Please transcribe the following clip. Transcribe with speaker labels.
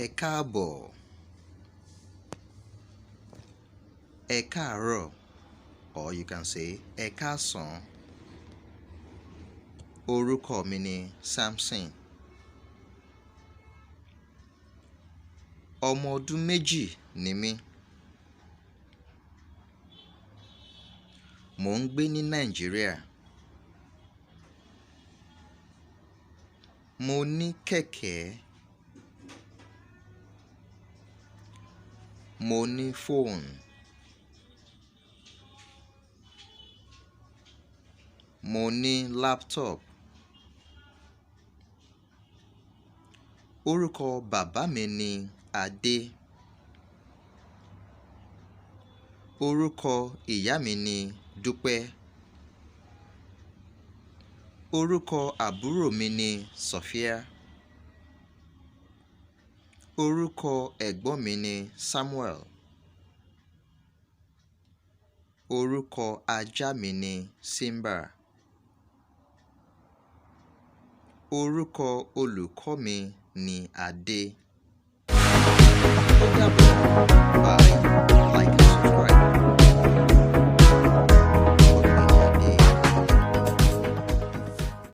Speaker 1: Ẹ káàbọ̀, ẹ káàárọ̀, or you can say ẹ káàsán. Orúkọ mi ni Samson. Ọmọ ọdún méjì ni mí. Mò ń gbé ní Nàìjíríà. Mo ní kẹ̀kẹ́. Mo ní fóònù. Mo ní laptop. Orúkọ bàbá mi ni Adé. Orúkọ ìyá mi ni Dúpẹ́. Orúkọ àbúrò mi ni Sofia. Orúkọ ẹ̀gbọ́n mi ni Samuel. Orúkọ ajá mi ni Simba. Orúkọ olùkọ́ mi ni Adé. Ó dàbọ̀. Bye.